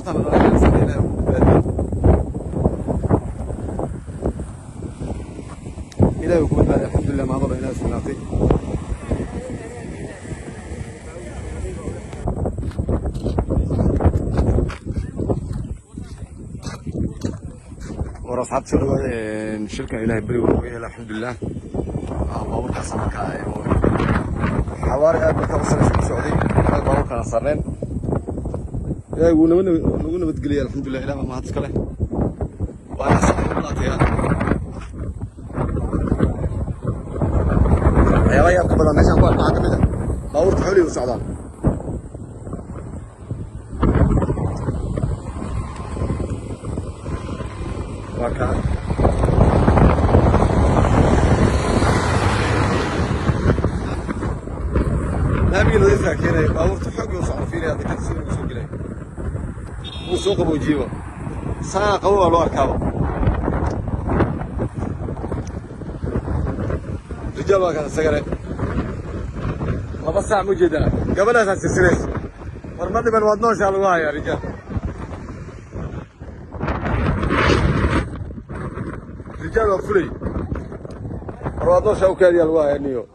baabuurtan la sameeyay إلهي وكم بعد الحمد لله ما ضل إلهي سنعطي ورا أصحاب شغل الشركة إلهي بري ورويه الحمد لله بابور حسن كاي حواري أبي توصل السعودي بابور كان صارين إلهي ونقولنا بتقلي الحمد لله إلهي ما هتسكله وأنا حسن الله تيا يا غير قبل ما يسافر معك كده باور تحولي وسعدان وكان لا بيلو يفرق هنا باور تحولي وسعدان فيني هذا كان سير وسوق لي مو سوق ابو جيبه ساق هو لو اركبه رجال كان سجره ما بس عم وجدنا قبل أساس السرير والمرة بالوضع شاء الله يا رجال رجال وفري الوضع شاو كان يا الله يا نيو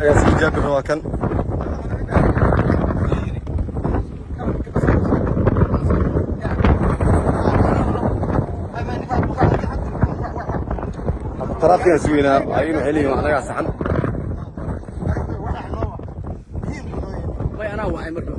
يا سيدي جاب الرواكن تراكي سوينا عيون حلي وأنا صحن والله أنا وعي مرة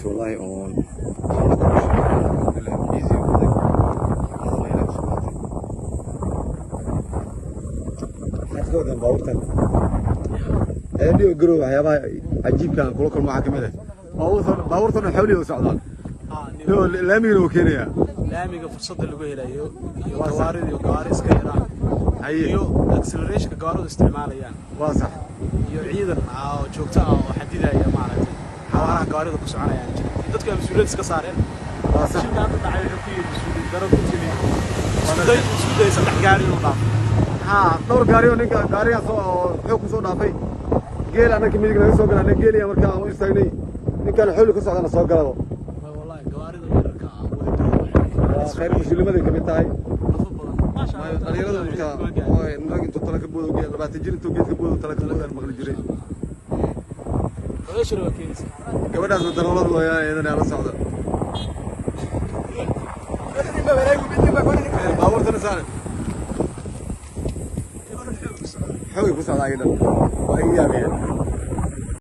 والله اون هذا باورتن هذي قرو waxyaabaha cajiibka kula kulma waxa kamid ah باورتن xawli oo socdaan laamiga oo keenaya laamiga fursada lagu helayo iyo gawaarida iyo gaariska yaraan iyo acceleration gawaarida isticmaalayaan waa sax iyo ciidan joogto ah oo xadidaya maaragtay حوارها قارئ بسرعة يعني dadka mas'uuliyad iska saareen shilkan dhacay wuxuu ku yiri mas'uuliyad daro ku timi isku day saddex gaari oo dhaaf dhowr gaari oo ninka gaarigaas oo xoog ku soo dhaafay geel anaka midig laga soo galay geeliya marka aan istaagnay ninkan xoolo ka socdana soo galado wallahi gaarida yarka khayr muslimada kamid tahay ma sha Allah dhalinyarada marka oo rag inta tala ka boodo geel 20 jir inta geedka boodo tala ka boodo maqli jiray ايش الوكيل gabadhaas darawalad weeyaa eedan ala socda baabuurtana saaran xoog ku socda aydan waa iyaabeen